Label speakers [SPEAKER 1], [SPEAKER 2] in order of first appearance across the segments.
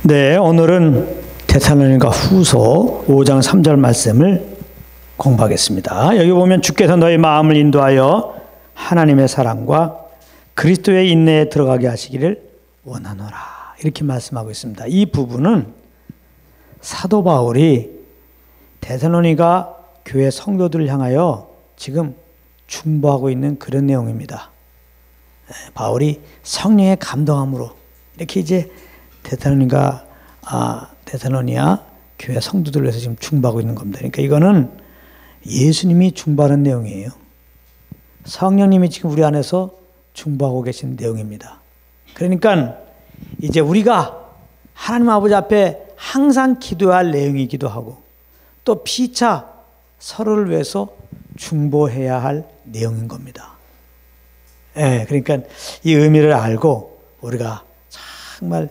[SPEAKER 1] 네, 오늘은 데살로니가 후서 5장 3절 말씀을 공부하겠습니다. 여기 보면 주께서 너희 마음을 인도하여 하나님의 사랑과 그리스도의 인내에 들어가게 하시기를 원하노라. 이렇게 말씀하고 있습니다. 이 부분은 사도 바울이 데살로니가 교회 성도들을 향하여 지금 중보하고 있는 그런 내용입니다. 바울이 성령의 감동함으로 이렇게 이제 데살로니아 교회 성도들을 위해서 지금 중보하고 있는 겁니다. 그러니까 이거는 예수님이 중보하는 내용이에요. 성령님이 지금 우리 안에서 중보하고 계신 내용입니다. 그러니까 이제 우리가 하나님 아버지 앞에 항상 기도해야 할 내용이기도 하고 또 피차 서로를 위해서 중보해야 할 내용인 겁니다. 그러니까 이 의미를 알고 우리가 정말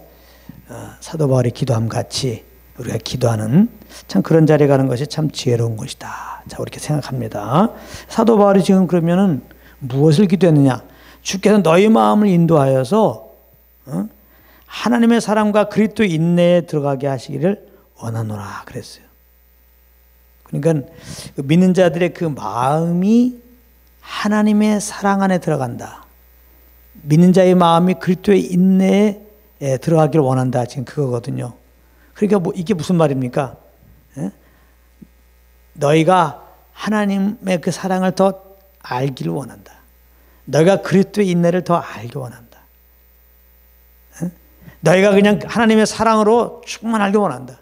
[SPEAKER 1] 사도 바울이 기도함 같이 우리가 기도하는 참 그런 자리에 가는 것이 참 지혜로운 것이다. 자, 이렇게 생각합니다. 사도 바울이 지금 그러면은 무엇을 기도했느냐? 주께서 너희 마음을 인도하여서 하나님의 사랑과 그리스도의 인내에 들어가게 하시기를 원하노라 그랬어요. 그러니까 믿는 자들의 그 마음이 하나님의 사랑 안에 들어간다. 믿는 자의 마음이 그리스도의 인내에 들어가기를 원한다. 지금 그거거든요. 그러니까 이게 무슨 말입니까? 너희가 하나님의 그 사랑을 더 알기를 원한다. 너희가 그리스도의 인내를 더 알기 원한다. 너희가 그냥 하나님의 사랑으로 충만하기 원한다.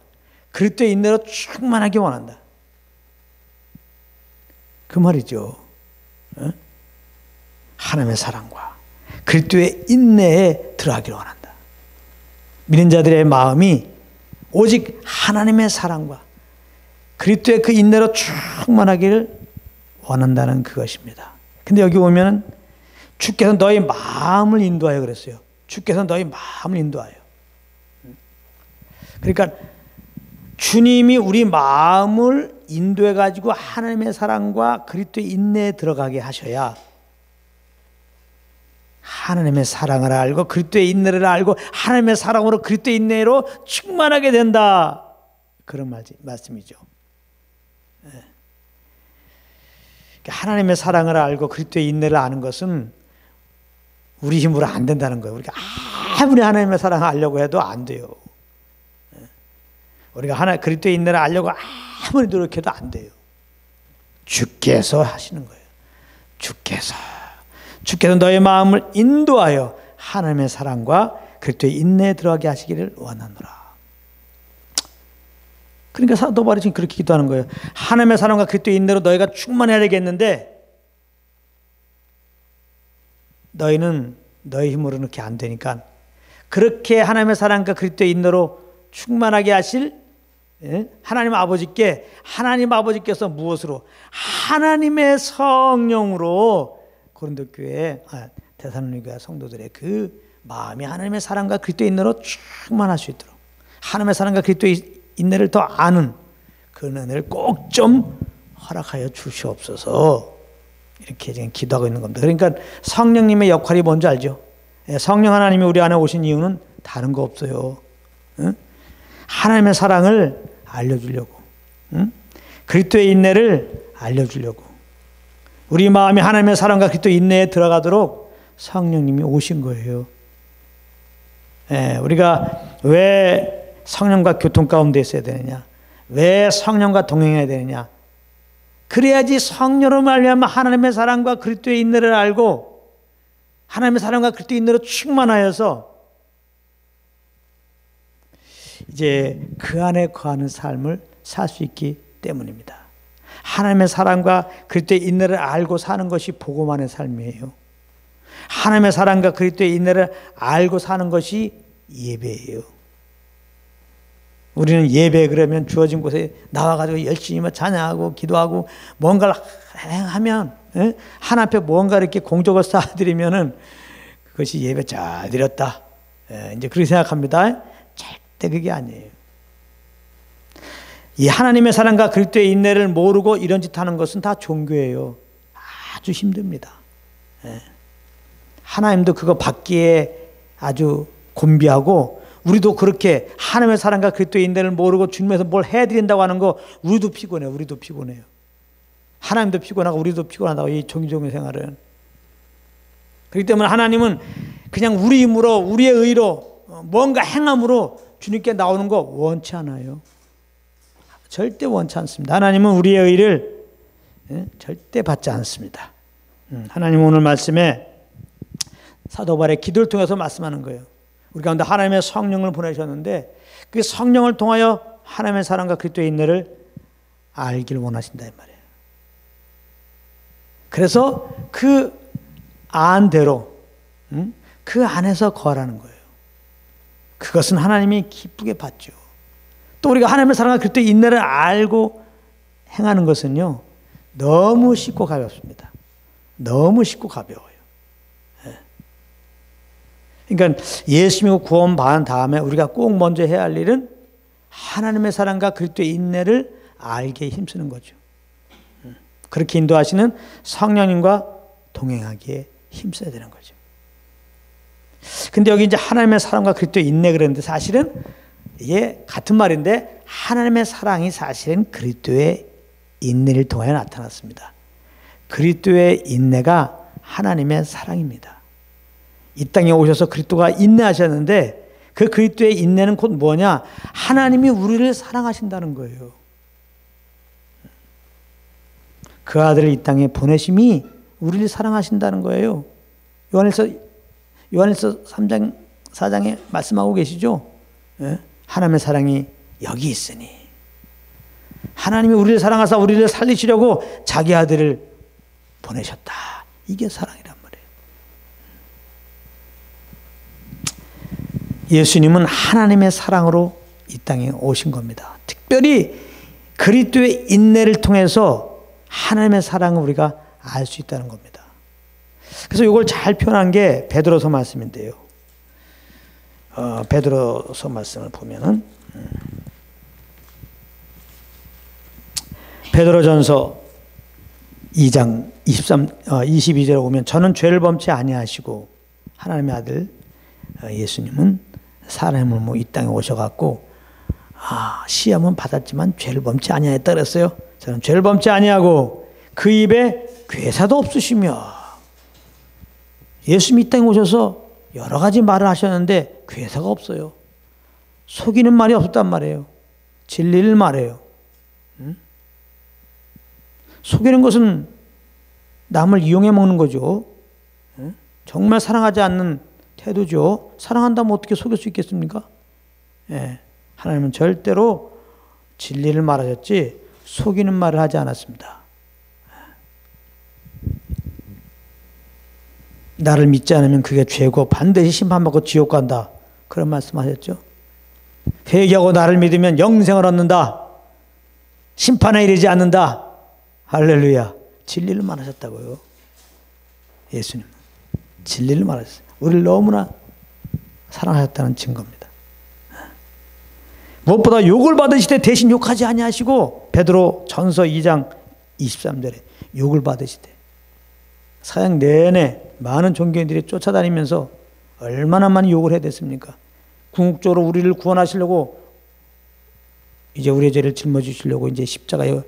[SPEAKER 1] 그리스도의 인내로 충만하기 원한다. 그 말이죠. 하나님의 사랑과 그리스도의 인내에 들어가기를 원한다. 믿는 자들의 마음이 오직 하나님의 사랑과 그리스도의 그 인내로 충만하기를 원한다는 그것입니다. 근데 여기 보면 주께서 너희 마음을 인도하여 그랬어요. 주께서 너희 마음을 인도하여. 그러니까 주님이 우리 마음을 인도해 가지고 하나님의 사랑과 그리스도의 인내에 들어가게 하셔야 하나님의 사랑을 알고 그리스도의 인내를 알고 하나님의 사랑으로 그리스도의 인내로 충만하게 된다. 그런 말씀이죠. 하나님의 사랑을 알고 그리스도의 인내를 아는 것은 우리 힘으로 안 된다는 거예요. 우리가 아무리 하나님의 사랑을 알려고 해도 안 돼요. 우리가 그리스도의 인내를 알려고 아무리 노력해도 안 돼요. 주께서 하시는 거예요. 주께서 너의 마음을 인도하여 하나님의 사랑과 그리스도의 인내에 들어가게 하시기를 원하노라. 그러니까 사도 바울이 지금 그렇게 기도하는 거예요. 하나님의 사랑과 그리스도의 인내로 너희가 충만해야 되겠는데 너희는 너희 힘으로는 그렇게 안 되니까 그렇게 하나님의 사랑과 그리스도의 인내로 충만하게 하실 하나님 아버지께서 무엇으로? 하나님의 성령으로 고린도 교회 데살로니가 성도들의 그 마음이 하나님의 사랑과 그리스도의 인내로 충만할 수 있도록 하나님의 사랑과 그리스도의 인내를 더 아는 그 은혜를 꼭 좀 허락하여 주시옵소서. 이렇게 지금 기도하고 있는 겁니다. 그러니까 성령님의 역할이 뭔지 알죠? 성령 하나님이 우리 안에 오신 이유는 다른 거 없어요. 하나님의 사랑을 알려주려고, 그리스도의 인내를 알려주려고, 우리 마음이 하나님의 사랑과 그리스도의 인내에 들어가도록 성령님이 오신 거예요. 우리가 왜 성령과 교통 가운데 있어야 되느냐? 왜 성령과 동행해야 되느냐? 그래야지 성령으로 말미암아 하나님의 사랑과 그리스도의 인내를 알고 하나님의 사랑과 그리스도의 인내로 충만하여서 이제 그 안에 거하는 삶을 살 수 있기 때문입니다. 하나님의 사랑과 그리스도의 인내를 알고 사는 것이 복음만의 삶이에요. 하나님의 사랑과 그리스도의 인내를 알고 사는 것이 예배예요. 우리는 예배 그러면 주어진 곳에 나와가지고 열심히 찬양하고 기도하고 뭔가를 하면 하나님 앞에 뭔가 이렇게 공적을 쌓아드리면은 그것이 예배 잘 드렸다. 이제 그렇게 생각합니다. 절대 그게 아니에요. 이 하나님의 사랑과 그리스도의 인내를 모르고 이런 짓 하는 것은 다 종교예요. 아주 힘듭니다. 하나님도 그거 받기에 아주 곤비하고 우리도 그렇게 하나님의 사랑과 그리스도의 인내를 모르고 주님에서 뭘 해드린다고 하는 거 우리도 피곤해요. 우리도 피곤해요. 하나님도 피곤하고 우리도 피곤하다고 이 종교적인 생활은. 그렇기 때문에 하나님은 그냥 우리 힘으로 우리의 의로 뭔가 행함으로 주님께 나오는 거 원치 않아요. 절대 원치 않습니다. 하나님은 우리의 의를 절대 받지 않습니다. 하나님은 오늘 말씀에 사도 바울의 기도를 통해서 말씀하는 거예요. 우리 가운데 하나님의 성령을 보내셨는데 그 성령을 통하여 하나님의 사랑과 그리스도의 인내를 알길 원하신다 이 말이에요. 그래서 그 안대로 그 안에서 거하라는 거예요. 그것은 하나님이 기쁘게 받죠. 또 우리가 하나님의 사랑과 그리스도의 인내를 알고 행하는 것은요 너무 쉽고 가볍습니다. 너무 쉽고 가벼워요. 그러니까 예수 믿고 구원 받은 다음에 우리가 꼭 먼저 해야 할 일은 하나님의 사랑과 그리스도의 인내를 알게 힘쓰는 거죠. 그렇게 인도하시는 성령님과 동행하기에 힘써야 되는 거죠. 근데 여기 이제 하나님의 사랑과 그리스도의 인내 그랬는데 사실은 이게 같은 말인데 하나님의 사랑이 사실은 그리스도의 인내를 통하여 나타났습니다. 그리스도의 인내가 하나님의 사랑입니다. 이 땅에 오셔서 그리스도가 인내하셨는데 그 그리스도의 인내는 곧 뭐냐? 하나님이 우리를 사랑하신다는 거예요. 그 아들을 이 땅에 보내심이 우리를 사랑하신다는 거예요. 요한일서 3장 4장에 말씀하고 계시죠? 하나님의 사랑이 여기 있으니 하나님이 우리를 사랑하사 우리를 살리시려고 자기 아들을 보내셨다. 이게 사랑이란 말이에요. 예수님은 하나님의 사랑으로 이 땅에 오신 겁니다. 특별히 그리스도의 인내를 통해서 하나님의 사랑을 우리가 알 수 있다는 겁니다. 그래서 이걸 잘 표현한 게 베드로서 말씀인데요. 베드로서 말씀을 보면은 베드로전서 2장 22절에 보면 저는 죄를 범치 아니하시고 하나님의 아들 예수님은 사람을 이 땅에 오셔갖고 시험은 받았지만 죄를 범치 아니하였다 그랬어요. 저는 죄를 범치 아니하고 그 입에 괴사도 없으시며 예수님이 이 땅에 오셔서 여러 가지 말을 하셨는데 괴사가 없어요. 속이는 말이 없었단 말이에요. 진리를 말해요. 속이는 것은 남을 이용해 먹는 거죠. 정말 사랑하지 않는 태도죠. 사랑한다면 어떻게 속일 수 있겠습니까? 하나님은 절대로 진리를 말하셨지 속이는 말을 하지 않았습니다. 나를 믿지 않으면 그게 죄고 반드시 심판받고 지옥 간다. 그런 말씀하셨죠. 회개하고 나를 믿으면 영생을 얻는다. 심판에 이르지 않는다. 할렐루야. 진리를 말하셨다고요. 예수님 진리를 말하셨어요. 우리를 너무나 사랑하셨다는 증거입니다. 무엇보다 욕을 받으시되 대신 욕하지 아니하시고 베드로 전서 2장 23절에 욕을 받으시되 사역 내내 많은 종교인들이 쫓아다니면서 얼마나 많이 욕을 해야 됐습니까? 궁극적으로 우리를 구원하시려고 이제 우리의 죄를 짊어지시려고 이제 십자가에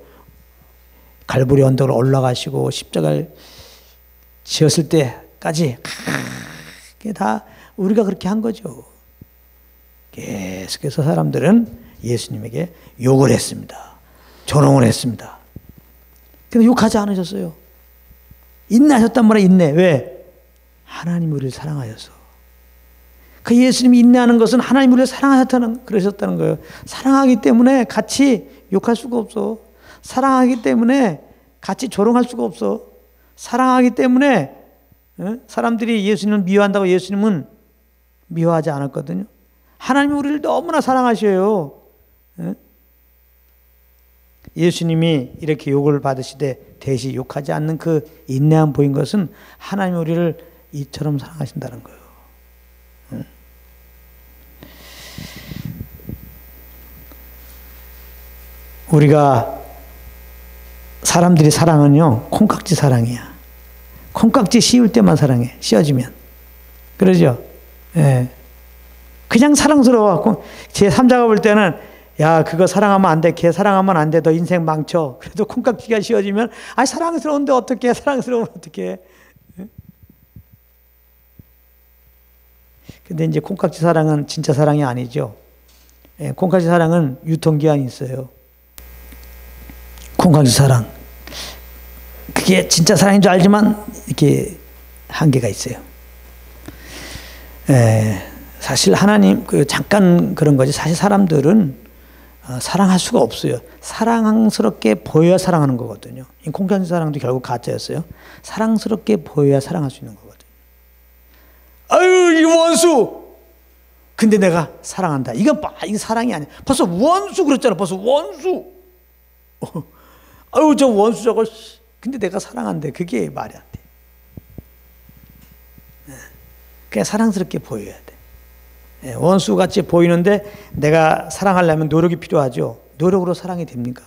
[SPEAKER 1] 갈보리 언덕을 올라가시고 십자가를 지었을 때까지 그게 다 우리가 그렇게 한 거죠. 계속해서 사람들은 예수님에게 욕을 했습니다. 조롱을 했습니다. 근데 욕하지 않으셨어요. 인내하셨단 말이에요. 인내. 왜? 하나님이 우리를 사랑하셔서. 그 예수님이 인내하는 것은 하나님이 우리를 그러셨다는 거예요. 사랑하기 때문에 같이 욕할 수가 없어. 사랑하기 때문에 같이 조롱할 수가 없어. 사랑하기 때문에 사람들이 예수님을 미워한다고 예수님은 미워하지 않았거든요. 하나님이 우리를 너무나 사랑하셔요. 예수님이 이렇게 욕을 받으시되 대신 욕하지 않는 그 인내함 보인 것은 하나님이 우리를 이처럼 사랑하신다는 거예요. 우리가 사람들이 사랑은요 콩깍지 사랑이야. 콩깍지 씌울 때만 사랑해. 씌워지면 그러죠. 예. 그냥 사랑스러워갖고 제 3자가 볼 때는 야 그거 사랑하면 안 돼. 걔 사랑하면 안 돼. 너 인생 망쳐. 그래도 콩깍지가 씌워지면 아 사랑스러운데 어떡해. 사랑스러우면 어떡해. 근데 이제 콩깍지 사랑은 진짜 사랑이 아니죠. 예, 콩깍지 사랑은 유통기한이 있어요. 콩깍지 사랑. 그게 진짜 사랑인 줄 알지만 이렇게 한계가 있어요. 예, 사실 하나님 잠깐 그런 거지. 사실 사람들은 사랑할 수가 없어요. 사랑스럽게 보여야 사랑하는 거거든요. 이 콩깍지 사랑도 결국 가짜였어요. 사랑스럽게 보여야 사랑할 수 있는 거거든요. 아유 이 원수. 근데 내가 사랑한다. 이거 사랑이 아니야. 벌써 원수 그랬잖아. 벌써 원수. 아유 저 원수 저걸. 근데 내가 사랑한대. 그게 말이 안 돼. 그냥 사랑스럽게 보여야 돼. 원수같이 보이는데 내가 사랑하려면 노력이 필요하죠. 노력으로 사랑이 됩니까?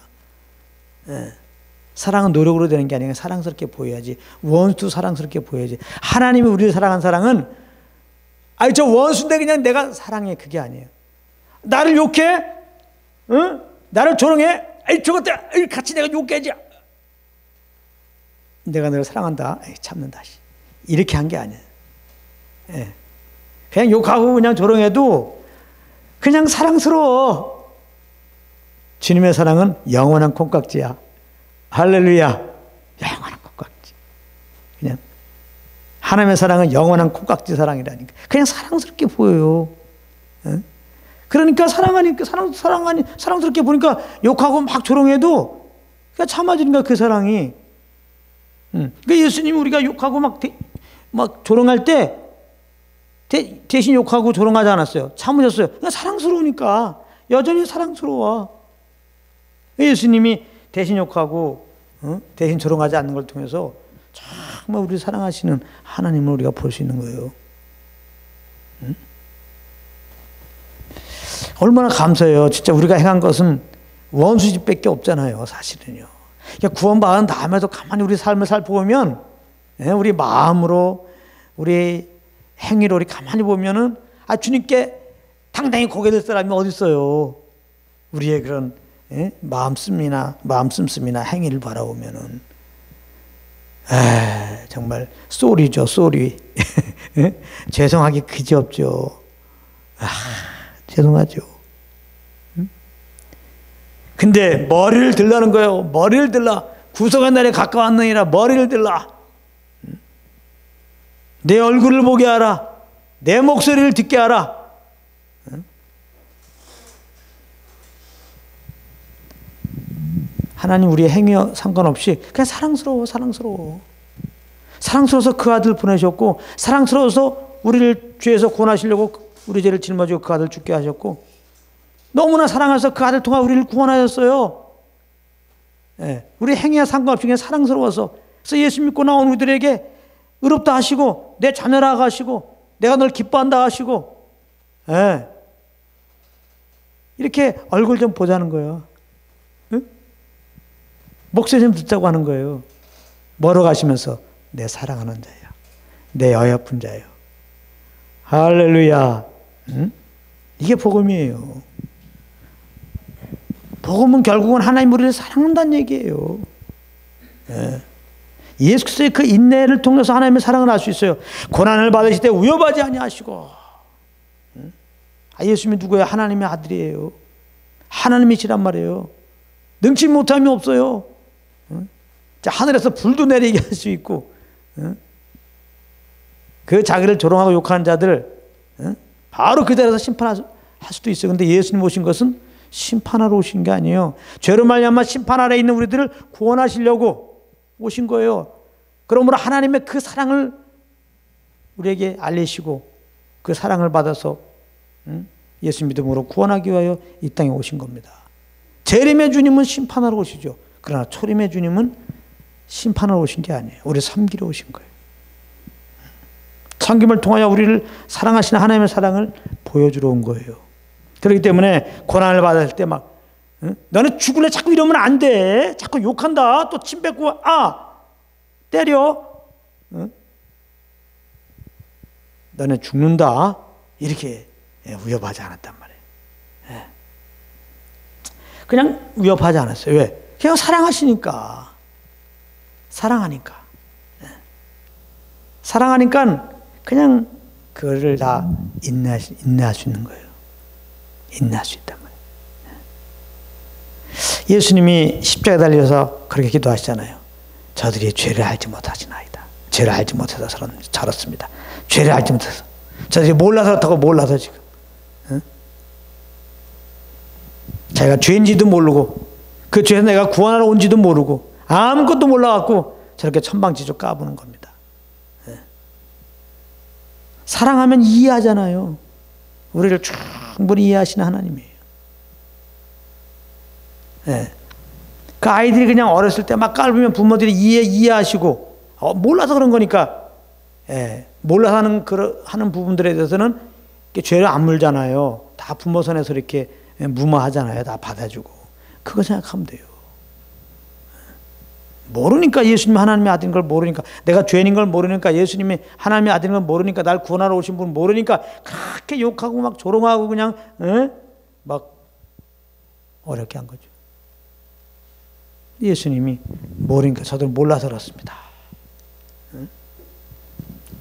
[SPEAKER 1] 사랑은 노력으로 되는 게 아니라 사랑스럽게 보여야지. 원수도 사랑스럽게 보여야지. 하나님이 우리를 사랑한 사랑은 아니 저 원수인데 그냥 내가 사랑해. 그게 아니에요. 나를 욕해? 응? 나를 조롱해? 아이 저것들 같이 내가 욕해야지. 내가 너를 사랑한다. 에이, 참는다. 이렇게 한 게 아니에요. 예. 그냥 욕하고 그냥 조롱해도 그냥 사랑스러워. 주님의 사랑은 영원한 콩깍지야. 할렐루야. 영원한 콩깍지. 그냥 하나님의 사랑은 영원한 콩깍지 사랑이라니까. 그냥 사랑스럽게 보여요. 예? 그러니까 사랑스럽게 보니까 욕하고 막 조롱해도 그냥 참아지니까 그 사랑이. 그러니까 예수님이 우리가 욕하고 막 조롱할 때 대신 욕하고 조롱하지 않았어요. 참으셨어요. 그냥 사랑스러우니까. 여전히 사랑스러워. 예수님이 대신 욕하고 대신 조롱하지 않는 걸 통해서 정말 우리를 사랑하시는 하나님을 우리가 볼 수 있는 거예요. 얼마나 감사해요. 진짜 우리가 행한 것은 원수집밖에 없잖아요. 사실은요. 구원받은 다음에도 가만히 우리 삶을 살펴보면 우리 마음으로 우리 행위로 우리 가만히 보면은 주님께 당당히 고개 들 사람이 어디 있어요. 우리의 그런 마음씀이나 행위를 바라보면은 정말 쏘리죠. 쏘리. 죄송하기 그지없죠. 죄송하죠. 근데 머리를 들라는 거예요. 머리를 들라. 구속의 날에 가까웠느니라. 머리를 들라. 내 얼굴을 보게 하라. 내 목소리를 듣게 하라. 하나님 우리의 행위와 상관없이 그냥 사랑스러워서 그 아들 보내셨고, 사랑스러워서 우리를 죄에서 구원하시려고 우리 죄를 짊어지고 그 아들 죽게 하셨고, 너무나 사랑해서 그 아들 통해 우리를 구원하셨어요. 우리 행위와 상관없이 그냥 사랑스러워서. 그래서 예수 믿고 나온 우리들에게 의롭다 하시고 내 자녀라 하시고 내가 널 기뻐한다 하시고 이렇게 얼굴 좀 보자는 거예요. 목소리 좀 듣자고 하는 거예요. 뭐로 가시면서 내 사랑하는 자예요. 내 어여쁜 자예요. 할렐루야. 이게 복음이에요. 복음은 결국은 하나님 우리를 사랑한다는 얘기예요. 예수 그리스도의 그 인내를 통해서 하나님의 사랑을 알 수 있어요. 고난을 받으실 때 위협하지 아니하시고. 예수님이 누구예요? 하나님의 아들이에요. 하나님이시란 말이에요. 능치 못함이 없어요. 하늘에서 불도 내리게 할 수 있고, 그 자기를 조롱하고 욕하는 자들 바로 그 자리에서 심판할 수도 있어요. 근데 예수님 오신 것은 심판하러 오신 게 아니에요. 죄로 말미암아 심판 아래 있는 우리들을 구원하시려고 오신 거예요. 그러므로 하나님의 그 사랑을 우리에게 알리시고 그 사랑을 받아서 예수 믿음으로 구원하기 위하여 이 땅에 오신 겁니다. 재림의 주님은 심판하러 오시죠. 그러나 초림의 주님은 심판하러 오신 게 아니에요. 우리를 섬기러 오신 거예요. 섬김을 통하여 우리를 사랑하시는 하나님의 사랑을 보여주러 온 거예요. 그렇기 때문에 고난을 받을 때 막 너는 죽을래 자꾸 이러면 안 돼. 자꾸 욕한다. 또 침 뱉고 때려. 너는 죽는다. 이렇게 위협하지 않았단 말이에요. 예. 그냥 위협하지 않았어요. 왜? 그냥 사랑하시니까. 사랑하니까. 예. 사랑하니까 그냥 그거를 다 인내할 수 있는 거예요. 인내할 수 있단 말이에요. 예. 예수님이 십자가에 달려서 그렇게 기도하시잖아요. 저들이 죄를 알지 못하시나이다. 죄를 알지 못해서 살았습니다. 죄를 알지 못해서. 저들이 몰라서 그렇다고 몰라서 지금. 응? 자기가 죄인지도 모르고 그 죄에서 내가 구원하러 온지도 모르고 아무것도 몰라갖고 저렇게 천방지축 까부는 겁니다. 예. 사랑하면 이해하잖아요. 우리를 충분히 이해하시는 하나님이에요. 예. 그 아이들이 그냥 어렸을 때 막 깔보면 부모들이 이해하시고 몰라서 그런 거니까 예. 몰라서 하는 부분들에 대해서는 죄를 안 물잖아요. 다 부모 손에서 이렇게 무마하잖아요. 다 받아주고. 그거 생각하면 돼요. 모르니까 예수님이 하나님의 아들인 걸 모르니까 내가 죄인인 걸 모르니까 예수님이 하나님의 아들인 걸 모르니까 날 구원하러 오신 분 모르니까 그렇게 욕하고 막 조롱하고 그냥 막 어렵게 한 거죠. 예수님이 모르니까 저들 몰라서 그렇습니다.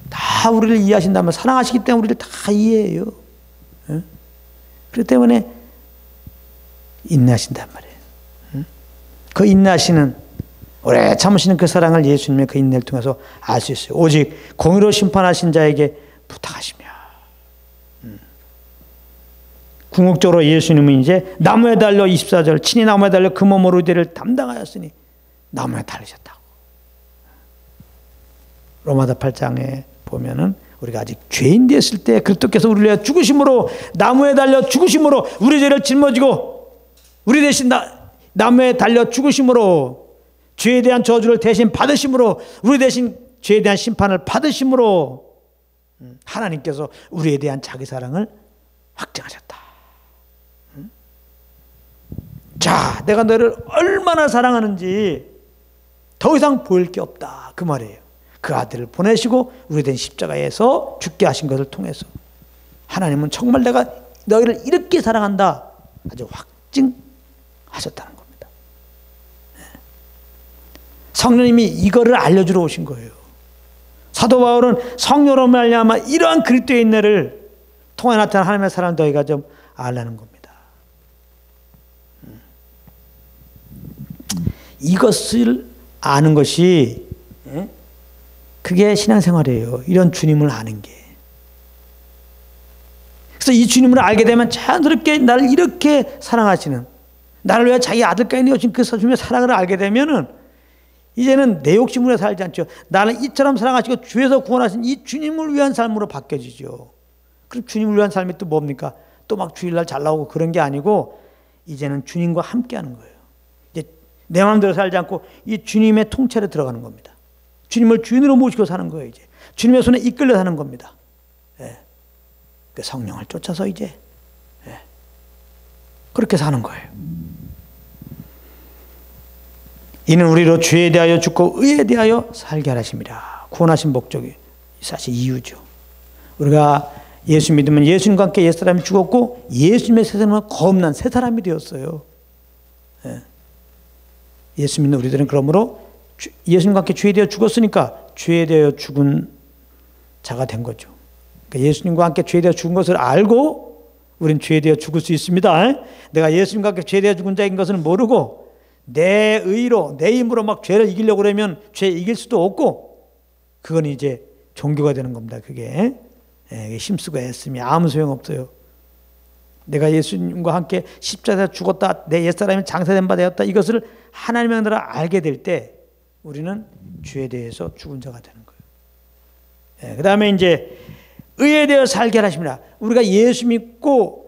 [SPEAKER 1] 다 우리를 이해하신다면 사랑하시기 때문에 우리를 다 이해해요. 그렇기 때문에 인내하신단 말이에요. 그 인내하시는 오래 참으시는 그 사랑을 예수님의 그 인내를 통해서 알 수 있어요. 오직 공의로 심판하신 자에게 부탁하시며 궁극적으로 예수님은 이제 나무에 달려 24절 친히 나무에 달려 그 몸으로 우리를 담당하였으니 나무에 달리셨다고. 로마서 8장에 보면은 우리가 아직 죄인 되었을 때 그리스도께서 우리를 위해 죽으심으로 나무에 달려 죽으심으로 우리 죄를 짊어지고 우리 대신 나무에 달려 죽으심으로 죄에 대한 저주를 대신 받으심으로 우리 대신 죄에 대한 심판을 받으심으로 하나님께서 우리에 대한 자기 사랑을 확증하셨다. 자, 내가 너를 얼마나 사랑하는지 더 이상 보일 게 없다. 그 말이에요. 그 아들을 보내시고 우리 된 십자가에서 죽게 하신 것을 통해서 하나님은 정말 내가 너희를 이렇게 사랑한다. 아주 확증하셨다는 겁니다. 성령님이 이거를 알려주러 오신 거예요. 사도 바울은 성령으로 말미암아 이러한 그리스도의 인내를 통해 나타난 하나님의 사랑을 너희가 좀 알라는 겁니다. 이것을 아는 것이 그게 신앙생활이에요. 이런 주님을 아는 게. 그래서 이 주님을 알게 되면 자연스럽게 나를 이렇게 사랑하시는 나를 위해 자기 아들까지 내어주신 그 주님의 사랑을 알게 되면은 이제는 내 욕심으로 살지 않죠. 나는 이처럼 사랑하시고 주에서 구원하신 이 주님을 위한 삶으로 바뀌어지죠. 그럼 주님을 위한 삶이 또 뭡니까? 또 막 주일날 잘 나오고 그런 게 아니고 이제는 주님과 함께하는 거예요. 이제 내 마음대로 살지 않고 이 주님의 통찰에 들어가는 겁니다. 주님을 주인으로 모시고 사는 거예요. 이제 주님의 손에 이끌려 사는 겁니다. 예. 그 성령을 쫓아서 이제 그렇게 사는 거예요. 이는 우리로 죄에 대하여 죽고 의에 대하여 살게 하심이라. 구원하신 목적이 사실 이유죠. 우리가 예수 믿으면 예수님과 함께 옛사람이 죽었고 예수님의 세상은 거듭난 새 사람이 되었어요. 예수 믿는 우리들은 그러므로 예수님과 함께 죄에 대하여 죽었으니까 죄에 대하여 죽은 자가 된 거죠. 그러니까 예수님과 함께 죄에 대하여 죽은 것을 알고 우린 죄에 대하여 죽을 수 있습니다. 내가 예수님과 함께 죄에 대하여 죽은 자인 것을 모르고 내 의로 내 힘으로 막 죄를 이기려고 그러면 죄 이길 수도 없고 그건 이제 종교가 되는 겁니다. 그게 힘쓰고 애쓰면 아무 소용없어요. 내가 예수님과 함께 십자가에서 죽었다 내 옛사람이 장사된 바 되었다 이것을 하나님의 은혜로 알게 될 때 우리는 죄에 대해서 죽은 자가 되는 거예요. 그 다음에 이제 의에 대해 살게 하십니다. 우리가 예수 믿고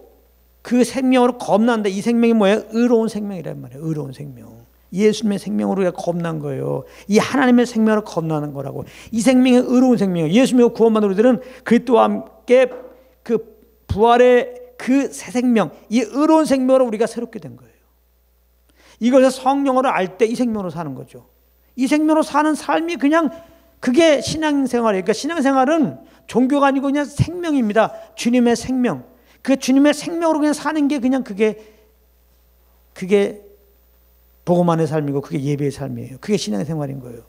[SPEAKER 1] 그 생명으로 겁난다. 이 생명이 뭐예요? 의로운 생명이란 말이에요. 의로운 생명. 예수님의 생명으로 우리가 겁난 거예요. 이 하나님의 생명으로 겁나는 거라고. 이 생명이 의로운 생명이에요. 예수 믿고 구원받은 우리들은 그리스도와 함께 그 부활의 그 새 생명, 이 의로운 생명으로 우리가 새롭게 된 거예요. 이것을 성령으로 알 때 이 생명으로 사는 거죠. 이 생명으로 사는 삶이 그냥 그게 신앙생활이에요. 그러니까 신앙생활은 종교가 아니고 그냥 생명입니다. 주님의 생명. 그 주님의 생명으로 그냥 사는 게 그냥 그게 복음만의 삶이고 그게 예배의 삶이에요. 그게 신앙의 생활인 거예요.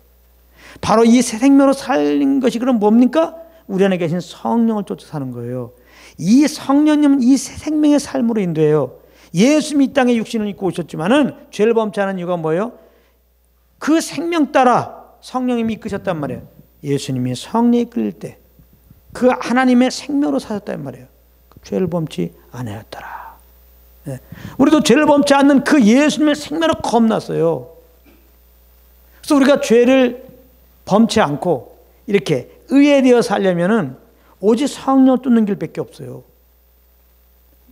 [SPEAKER 1] 바로 이 새 생명으로 사는 것이 그럼 뭡니까? 우리 안에 계신 성령을 쫓아 사는 거예요. 이 성령님은 이 새 생명의 삶으로 인도해요. 예수님이 이 땅에 육신을 입고 오셨지만은 죄를 범치 않은 이유가 뭐예요? 그 생명 따라 성령님이 이끄셨단 말이에요. 예수님이 성령이 이끌릴 때 그 하나님의 생명으로 사셨단 말이에요. 죄를 범치 아니하였더라. 네. 우리도 죄를 범치 않는 그 예수님의 생명을 겁났어요. 그래서 우리가 죄를 범치 않고 이렇게 의에 되어 살려면은 오직 성령을 쫓는 길밖에 없어요.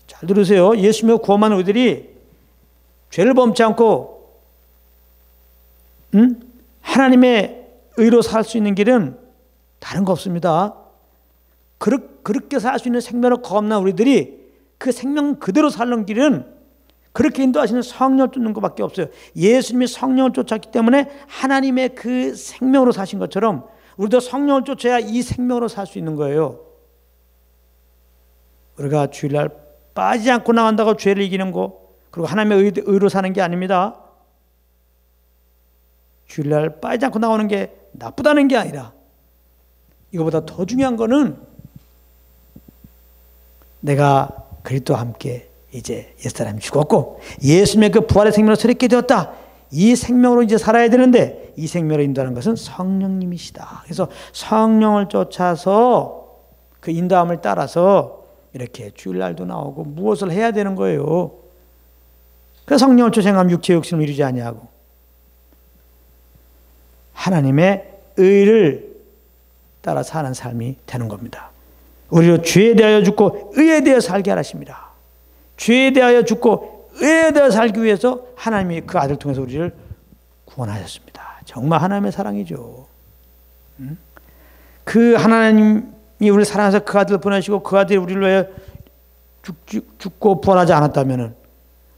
[SPEAKER 1] 잘 들으세요. 예수님을 구원한 우리들이 죄를 범치 않고 하나님의 의로 살 수 있는 길은 다른 거 없습니다. 그렇게 살 수 있는 생명을 겁난 우리들이 그 생명 그대로 사는 길은 그렇게 인도하시는 성령을 쫓는 것밖에 없어요. 예수님이 성령을 쫓았기 때문에 하나님의 그 생명으로 사신 것처럼 우리도 성령을 쫓아야 이 생명으로 살 수 있는 거예요. 우리가 주일날 빠지지 않고 나간다고 죄를 이기는 거, 그리고 하나님의 의로 사는 게 아닙니다. 주일날 빠지지 않고 나오는 게 나쁘다는 게 아니라 이거보다 더 중요한 거는 내가 그리스도와 함께 이제 옛사람이 죽었고 예수님의 그 부활의 생명으로 새롭게 되었다. 이 생명으로 이제 살아야 되는데 이 생명으로 인도하는 것은 성령님이시다. 그래서 성령을 쫓아서 그 인도함을 따라서 이렇게 주일날도 나오고 무엇을 해야 되는 거예요. 그래서 성령을 쫓아가면 육체의 욕심을 이루지 아니하고 하나님의 의를 따라 사는 삶이 되는 겁니다. 우리로 죄에 대하여 죽고 의에 대하여 살게 하십니다. 죄에 대하여 죽고 의에 대하여 살기 위해서 하나님이 그 아들을 통해서 우리를 구원하셨습니다. 정말 하나님의 사랑이죠. 그 하나님이 우리를 사랑해서 그 아들을 보내시고 그 아들이 우리를 위해 죽고 부활하지 않았다면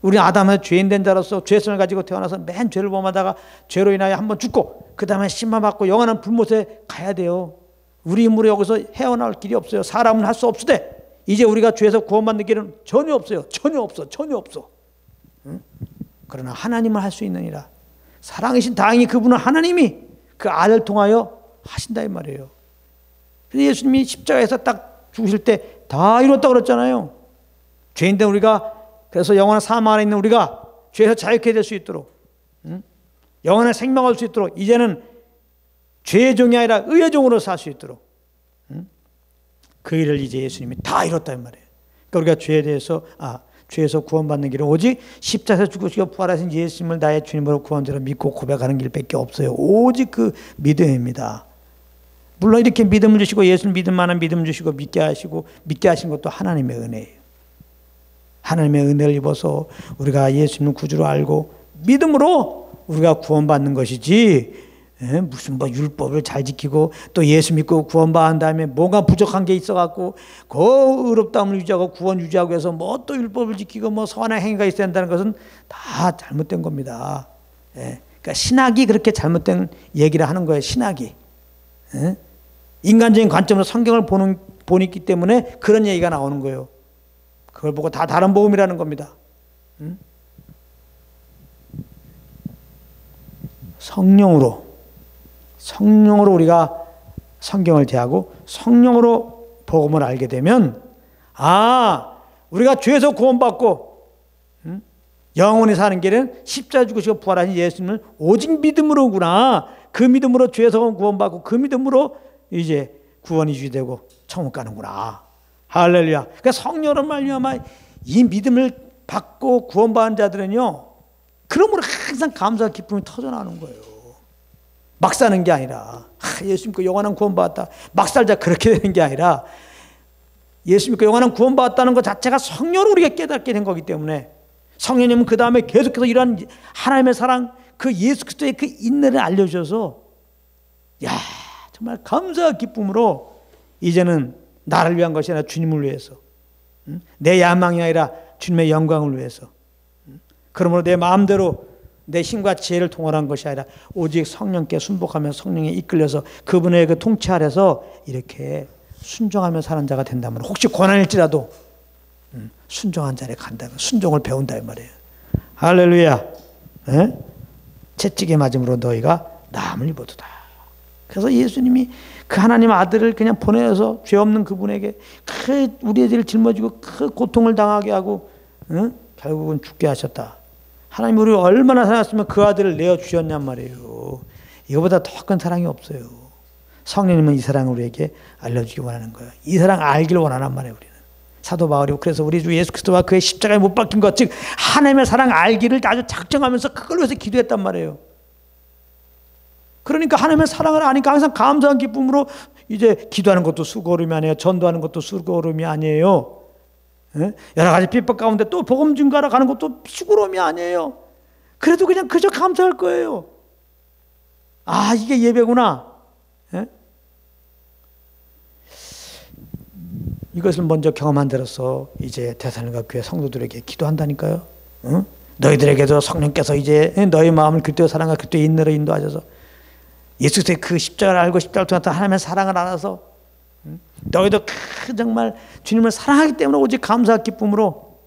[SPEAKER 1] 우리 아담의 죄인된 자로서 죄성을 가지고 태어나서 맨 죄를 범하다가 죄로 인하여 한번 죽고 그 다음에 심판받고 영원한 불못에 가야 돼요. 우리 힘으로 여기서 헤어나올 길이 없어요. 사람은 할 수 없으되 이제 우리가 죄에서 구원받는 길은 전혀 없어요. 전혀 없어. 응? 그러나 하나님은 할 수 있느니라. 사랑이신 다행히 그분은 하나님이 그 아들을 통하여 하신다 이 말이에요. 그래서 예수님이 십자가에서 딱 죽으실 때 다 이뤘다고 그랬잖아요. 죄인된 우리가 그래서 영원한 사망 안에 있는 우리가 죄에서 자유케 될 수 있도록 영원한 생명을 할 수 있도록 이제는 죄의 종이 아니라 의의 종으로 살 수 있도록 그 일을 이제 예수님이 다 이뤘다 이 말이에요. 그러니까 우리가 죄에서 구원받는 길은 오직 십자가에서 죽으시고 부활하신 예수님을 나의 주님으로 구원자로 믿고 고백하는 길밖에 없어요. 오직 그 믿음입니다. 물론 이렇게 믿음을 주시고 예수를 믿을 만한 믿음을 주시고 믿게 하신 것도 하나님의 은혜예요. 하나님의 은혜를 입어서 우리가 예수님 구주로 알고 믿음으로 우리가 구원받는 것이지 무슨 율법을 잘 지키고 또 예수 믿고 구원받은 다음에 뭐가 부족한 게 있어갖고 그 의롭다움을 유지하고 구원 유지하고 해서 뭐 또 율법을 지키고 선한 행위가 있어야 한다는 것은 다 잘못된 겁니다. 그러니까 신학이 그렇게 잘못된 얘기를 하는 거예요. 신학이 인간적인 관점으로 성경을 보기 때문에 그런 얘기가 나오는 거예요. 그걸 보고 다 다른 복음이라는 겁니다. 성령으로 우리가 성경을 대하고 성령으로 복음을 알게 되면 우리가 죄에서 구원받고 영원히 사는 길은 십자가 죽으시고 부활하신 예수님을 오직 믿음으로구나. 그 믿음으로 죄에서 구원받고 그 믿음으로 이제 구원이 유지되고 천국 가는구나. 할렐루야. 그러니까 성령으로 말미암아 이 믿음을 받고 구원받은 자들은요, 그러므로 항상 감사와 기쁨이 터져나오는 거예요. 막 사는 게 아니라 예수 믿고 영원한 구원받았다 막 살자 그렇게 되는 게 아니라 예수 믿고 영원한 구원받았다는 것 자체가 성령으로 우리가 깨닫게 된 거기 때문에 성령님은 그 다음에 계속해서 이러한 하나님의 사랑 그 예수 그리스도의 그 인내를 알려주셔서 정말 감사와 기쁨으로 이제는 나를 위한 것이 아니라 주님을 위해서 내 야망이 아니라 주님의 영광을 위해서 그러므로 내 마음대로 내 힘과 지혜를 통할한 것이 아니라 오직 성령께 순복하며 성령에 이끌려서 그분의 그 통치 아래서 이렇게 순종하며 사는 자가 된다면 혹시 고난일지라도 순종한 자리에 간다. 순종을 배운다 이 말이에요. 할렐루야. 예? 채찍에 맞음으로 너희가 나음을 입어도다. 그래서 예수님이 그 하나님 아들을 그냥 보내서 죄 없는 그분에게 그 우리 애들을 짊어지고 그 고통을 당하게 하고 결국은 죽게 하셨다. 하나님이 우리를 얼마나 사랑했으면 그 아들을 내어주셨냔 말이에요. 이거보다 더 큰 사랑이 없어요. 성령님은 이 사랑을 우리에게 알려주기 원하는 거예요. 이 사랑 알기를 원하는 말이에요. 우리는 사도 바울이 그래서 우리 주 예수 그리스도와 그의 십자가에 못 박힌 것, 즉 하나님의 사랑 알기를 아주 작정하면서 그걸 위해서 기도했단 말이에요. 그러니까 하나님의 사랑을 아니까 항상 감사한 기쁨으로 이제 기도하는 것도 수고름이 아니에요. 전도하는 것도 수고름이 아니에요. 여러 가지 핍박 가운데 또 복음 증거하러 가는 것도 수고름이 아니에요. 그래도 그냥 그저 감사할 거예요. 아, 이게 예배구나. 이것을 먼저 경험한 데로서 이제 데살로니가 교회 성도들에게 기도한다니까요. 너희들에게도 성령께서 이제 너희 마음을 그리스도의 사랑과 그리스도의 인내로 인도하셔서 예수 그리스도의 그 십자가를 알고 십자가를 통해서 하나님의 사랑을 알아서 너희도 정말 주님을 사랑하기 때문에 오직 감사와 기쁨으로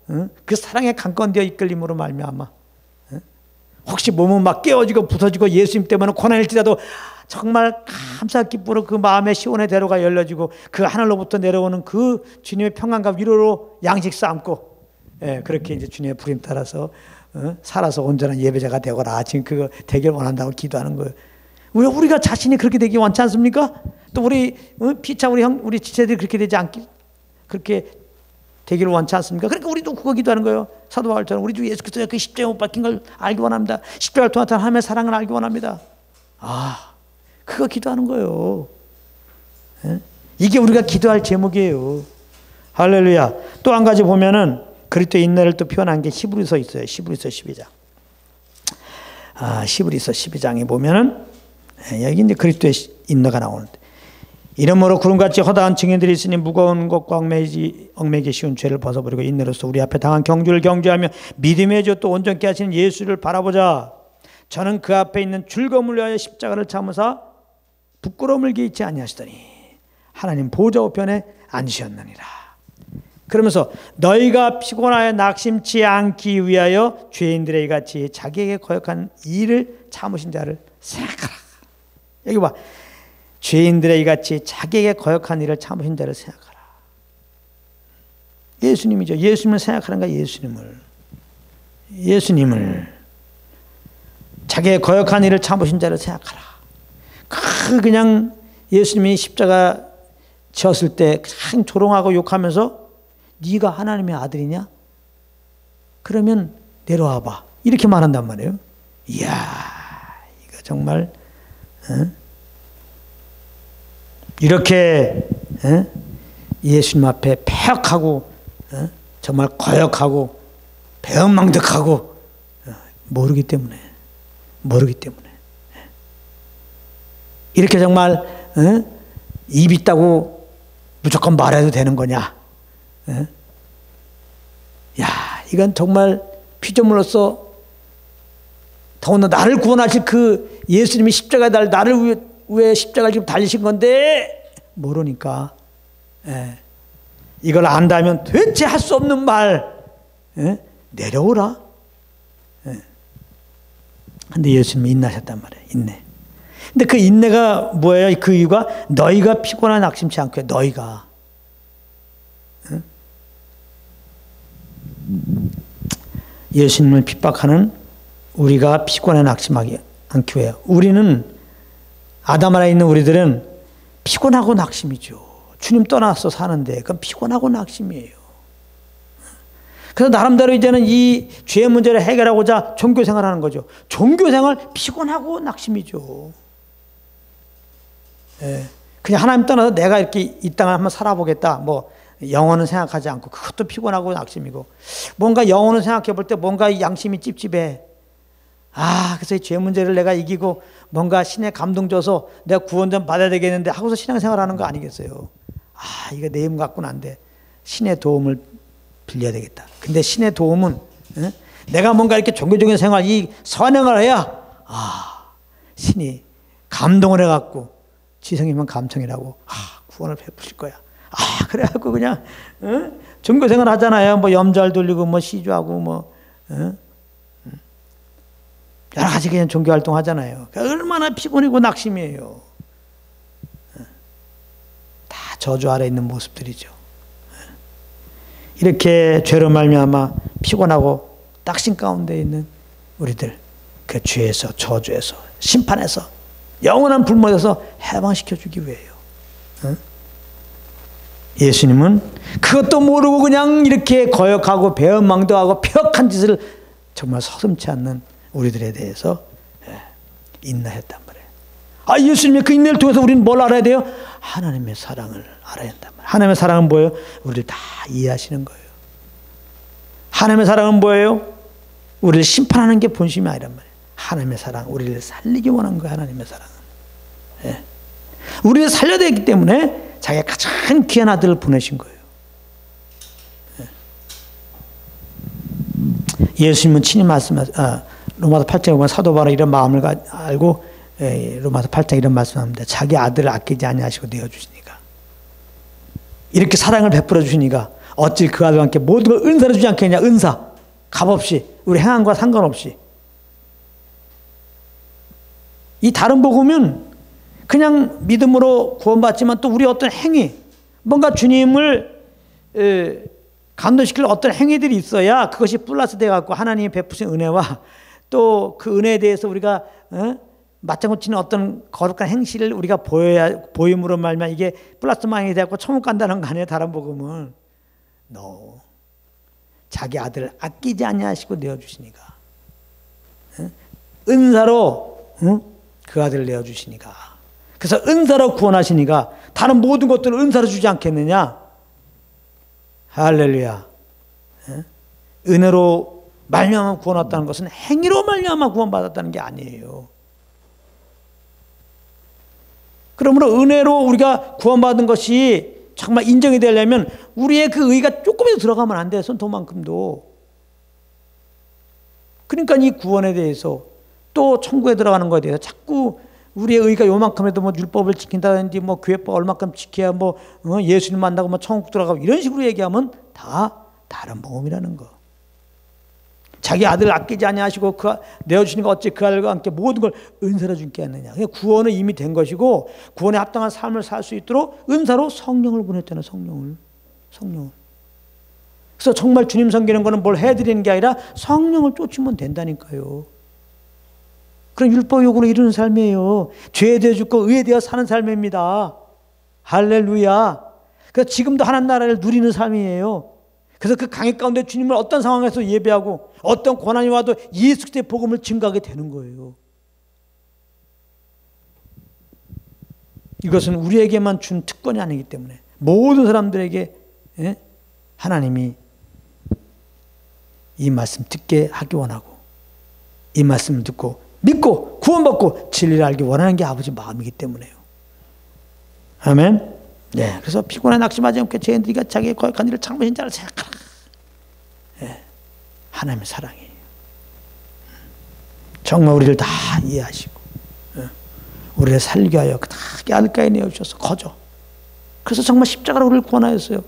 [SPEAKER 1] 그 사랑에 강건되어 이끌림으로 말미암아 혹시 몸은 막 깨어지고 부서지고 예수님 때문에 고난일지라도 정말 감사와 기쁨으로 그 마음의 시온의 대로가 열려지고 그 하늘로부터 내려오는 그 주님의 평안과 위로로 양식 삼고 그렇게 이제 주님의 부름 따라서 살아서 온전한 예배자가 되거라. 지금 그거 되길 원한다고 기도하는 거예요. 왜 우리가 자신이 그렇게 되기 원치 않습니까? 또 우리 피차 우리 지체들이 그렇게 되지 않기 그렇게 되기를 원치 않습니까? 그러니까 우리도 그거 기도하는 거예요. 사도 바울처럼 우리 주 예수 그리스도의 그 십자가에 못 박힌 걸 알기 원합니다. 십자가를 통한 하나님의 사랑을 알기 원합니다. 아, 그거 기도하는 거예요. 이게 우리가 기도할 제목이에요. 할렐루야. 또 한 가지 보면은 그리스도의 인내를 또 표현한 게 히브리서 있어요. 히브리서 12장. 히브리서 12장에 보면은 여기 이제 그리스도의 인내가 나오는데 이러므로 구름같이 허다한 증인들이 있으니 무거운 것과 얽매이기 쉬운 죄를 벗어버리고 인내로서 우리 앞에 당한 경주를 경주하며 믿음의 주 또 온전케 하시는 예수를 바라보자. 저는 그 앞에 있는 즐거움을 위하여 십자가를 참으사 부끄러움을 개의치 아니하시더니 하나님 보좌 우편에 앉으셨느니라. 그러면서 너희가 피곤하여 낙심치 않기 위하여 죄인들에게 같이 자기에게 거역한 일을 참으신 자를 생각하라. 여기 봐. 죄인들에게 같이 자기에게 거역한 일을 참으신 자를 생각하라. 예수님이죠. 예수님을 생각하는 거야. 예수님을 자기의 거역한 일을 참으신 자를 생각하라. 그냥 예수님이 십자가 지었을 때 그냥 조롱하고 욕하면서 네가 하나님의 아들이냐? 그러면 내려와봐. 이렇게 말한단 말이에요. 이야, 이거 정말 이렇게 예수님 앞에 패역하고 정말 거역하고 배은망덕하고 모르기 때문에 이렇게 정말 입 있다고 무조건 말해도 되는 거냐? 야, 이건 정말 피조물로서 더구나 나를 구원하실 그 예수님이 십자가에 나를 위해 십자가를 지금 달리신 건데 모르니까 이걸 안다면 도대체 할 수 없는 말 내려오라. 근데 예수님이 인내하셨단 말이에요. 인내. 근데 그 인내가 뭐예요? 그 이유가 너희가 피곤한 낙심치 않고 너희가 예수님을 핍박하는 우리가 피곤해 낙심하지 않기 위해 우리는 아담 안에 있는 우리들은 피곤하고 낙심이죠. 주님 떠나서 사는데 그건 피곤하고 낙심이에요. 그래서 나름대로 이제는 이 죄의 문제를 해결하고자 종교생활을 하는 거죠. 종교생활 피곤하고 낙심이죠. 그냥 하나님 떠나서 내가 이렇게 이 땅을 한번 살아보겠다. 뭐 영혼은 생각하지 않고 그것도 피곤하고 낙심이고 뭔가 영혼을 생각해 볼 때 뭔가 양심이 찝찝해. 그래서 이 죄 문제를 내가 이기고 뭔가 신의 감동 줘서 내가 구원 좀 받아야 되겠는데 하고서 신앙생활하는 거 아니겠어요. 이거 내 힘 갖고는 안 돼. 신의 도움을 빌려야 되겠다. 근데 신의 도움은 내가 뭔가 이렇게 종교적인 생활, 이 선행을 해야 신이 감동을 해갖고 지성이면 감청이라고 구원을 베푸실 거야. 그래갖고 그냥 종교생활 하잖아요. 뭐 염잘 돌리고 뭐 시주하고 뭐 여러 가지 그냥 종교 활동 하잖아요. 얼마나 피곤이고 낙심이에요. 다 저주 아래 있는 모습들이죠. 이렇게 죄로 말미암아 피곤하고 낙심 가운데 있는 우리들, 그 죄에서, 저주에서, 심판에서, 영원한 불못에서 해방시켜 주기 위해요. 예수님은 그것도 모르고 그냥 이렇게 거역하고 배은망덕하고 폐역한 짓을 정말 서슴지 않는 우리들에 대해서 인내했단 말이에요. 아, 예수님의 그 인내를 통해서 우리는 뭘 알아야 돼요? 하나님의 사랑을 알아야 한단 말이에요. 하나님의 사랑은 뭐예요? 우리를 다 이해하시는 거예요. 하나님의 사랑은 뭐예요? 우리를 심판하는 게 본심이 아니란 말이에요. 하나님의 사랑, 우리를 살리기 원한 거예요. 하나님의 사랑은. 예. 우리를 살려야 되기 때문에 자기가 가장 귀한 아들을 보내신 거예요. 예. 예수님은 친히 로마서 8장에 보면 사도 바울은 이런 마음을 알고 로마서 8장 이런 말씀합니다. 자기 아들을 아끼지 아니하시고 내어주시니까, 이렇게 사랑을 베풀어 주시니까 어찌 그 아들과 함께 모든 걸 은사를 주지 않겠냐. 은사, 값없이, 우리 행함과 상관없이. 이 다른 복음은 그냥 믿음으로 구원받지만 또 우리 어떤 행위, 뭔가 주님을 감동시킬 어떤 행위들이 있어야 그것이 플러스 돼갖고 하나님이 베푸신 은혜와 또 그 은혜에 대해서 우리가 맞장구 치는 어떤 거룩한 행실을 우리가 보임으로 말면 이게 플러스 마이너스 돼갖고 천국 간다는 거 아니에요. 다른 복음은. No. 자기 아들을 아끼지 아니하시고 내어주시니까, 은사로 그 아들을 내어주시니까, 그래서 은사로 구원하시니까 다른 모든 것들을 은사로 주지 않겠느냐. 할렐루야. 은혜로 말미암아 구원받았다는 것은 행위로 말미암아 구원받았다는 게 아니에요. 그러므로 은혜로 우리가 구원받은 것이 정말 인정이 되려면 우리의 그 의가 조금이라도 들어가면 안 돼. 손톱만큼도. 그러니까 이 구원에 대해서 또 천국에 들어가는 것에 대해서 자꾸 우리의 의가 요만큼에도 뭐 율법을 지킨다든지 뭐 교회법 얼마큼 지켜야 뭐 예수님 만나고 뭐 천국 들어가고 이런 식으로 얘기하면 다 다른 복음이라는 거. 자기 아들을 아끼지 아니하시고 그 내어주시니까 어찌 그 아들과 함께 모든 걸 은사로 주게 하느냐. 구원은 이미 된 것이고 구원에 합당한 삶을 살 수 있도록 은사로 성령을 보냈잖아요. 성령을. 그래서 정말 주님 섬기는 거는 뭘 해드리는 게 아니라 성령을 쫓으면 된다니까요. 그런 율법 요구로 이루는 삶이에요. 죄에 대해 죽고 의에 대해 사는 삶입니다. 할렐루야. 그래서 지금도 하나님 나라를 누리는 삶이에요. 그래서 그 강의 가운데 주님을 어떤 상황에서 예배하고 어떤 고난이 와도 예수 그리스도의 복음을 증거하게 되는 거예요. 이것은 우리에게만 준 특권이 아니기 때문에 모든 사람들에게 하나님이 이 말씀 듣게 하기 원하고 이 말씀을 듣고 믿고 구원받고 진리를 알기 원하는 게 아버지 마음이기 때문에요. 아멘. 네, 그래서 피곤해 낙심하지 않게 죄인들이 자기의 거역한 일을 참으신 자를 생각하라. 네, 하나님의 사랑이에요. 정말 우리를 다 이해하시고 우리를 살게 하여 다 깨알까에 내어주셔서 거저. 그래서 정말 십자가로 우리를 구원하였어요.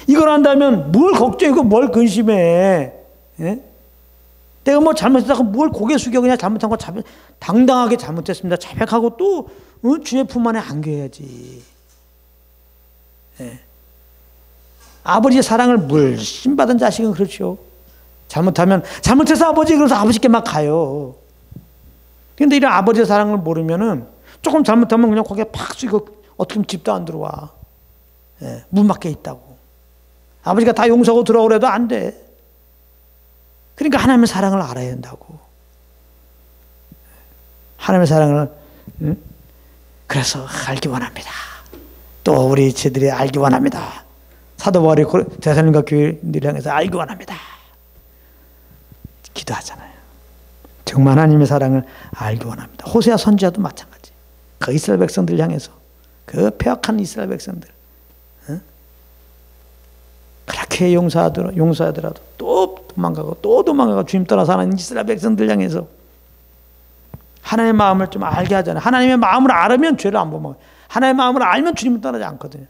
[SPEAKER 1] 이걸 안다면 뭘 걱정이고 뭘 근심해. 예? 내가 뭐 잘못했다고 뭘 고개 숙여 그냥 잘못한 거 당당하게 잘못했습니다. 자백하고 또 주의 품 안에 안겨야지. 예. 아버지의 사랑을 물씬 받은 자식은 그렇죠. 잘못하면 잘못해서 아버지 그래서 아버지께 막 가요. 그런데 이런 아버지의 사랑을 모르면은 조금 잘못하면 그냥 거기에 팍 쏘고 어떻게 하면 집도 안 들어와. 예. 문 밖에 있다고. 아버지가 다 용서하고 들어오래도 안 돼. 그러니까 하나님의 사랑을 알아야 된다고. 하나님의 사랑을 그래서 알기 원합니다. 또 우리 제들이 알기 원합니다. 사도 바울이 대살림과 교인들을 향해서 알기 원합니다. 기도하잖아요. 정말 하나님의 사랑을 알기 원합니다. 호세아 선지자도 마찬가지. 그 이스라엘 백성들 향해서 그 폐역한 이스라엘 백성들 그렇게 용서하더라도 또 도망가고 주님 떠나서 하는 이스라엘 백성들 향해서 하나님의 마음을 좀 알게 하잖아요. 하나님의 마음을 알으면 죄를 안 범하고 하나님의 마음을 알면 주님을 떠나지 않거든요.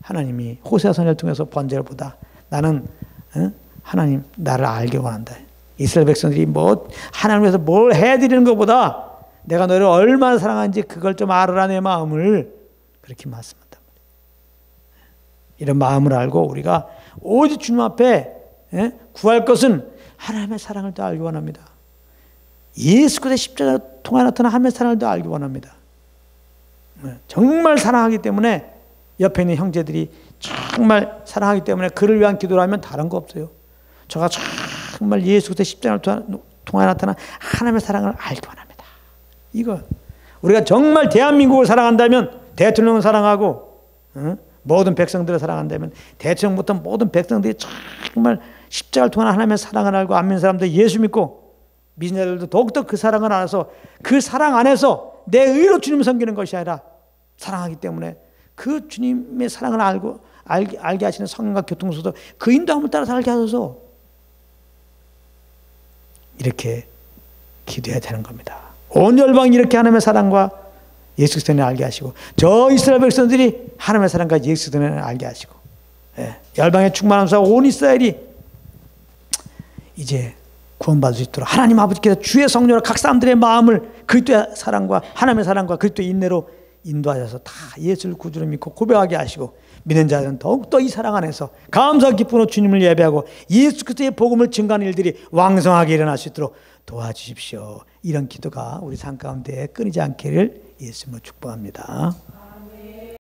[SPEAKER 1] 하나님이 호세아 선지자를 통해서 번제를 보다 나는 하나님 나를 알기 원한다. 이스라엘 백성들이 뭐 하나님 위해서 뭘 해드리는 것보다 내가 너를 얼마나 사랑하는지 그걸 좀 알아라 내 마음을, 그렇게 말씀한단 말이에요. 이런 마음을 알고 우리가 오직 주님 앞에 구할 것은 하나님의 사랑을 더 알기 원합니다. 예수 그리스도의 십자가 통해 나타난 하나님의 사랑을 더 알기 원합니다. 정말 사랑하기 때문에 옆에 있는 형제들이 정말 사랑하기 때문에 그를 위한 기도를 하면 다른 거 없어요. 저가 정말 예수 그리스도의 십자가를 통해 나타난 하나님의 사랑을 알기 원합니다. 이거 우리가 정말 대한민국을 사랑한다면 대통령을 사랑하고 모든 백성들을 사랑한다면 대통령부터 모든 백성들이 정말 십자가를 통한 하나님의 사랑을 알고 안 믿는 사람들 예수 믿고 미신자들도 더욱더 그 사랑을 알아서 그 사랑 안에서 내 의로 주님을 섬기는 것이 아니라 사랑하기 때문에 그 주님의 사랑을 알게 하시는 성령과 교통소도 그 인도함을 따라 살게 하소서, 이렇게 기도해야 되는 겁니다. 온 열방이 이렇게 하나님의 사랑과 예수 그리스도를 알게 하시고 저 이스라엘 백성들이 하나님의 사랑과 예수 그리스도를 알게 하시고 열방의 충만함과 온 이스라엘이 이제 구원받을 수 있도록 하나님 아버지께서 주의 성령으로 각 사람들의 마음을 그리스도의 사랑과 하나님의 사랑과 그리스도의 인내로 인도하셔서 다 예수를 구주로 믿고 고백하게 하시고 믿는 자들은 더욱더 이 사랑 안에서 감사와 기쁨으로 주님을 예배하고 예수 그리스도의 복음을 증거하는 일들이 왕성하게 일어날 수 있도록 도와주십시오. 이런 기도가 우리 삶 가운데 끊이지 않기를 예수님으로 축복합니다.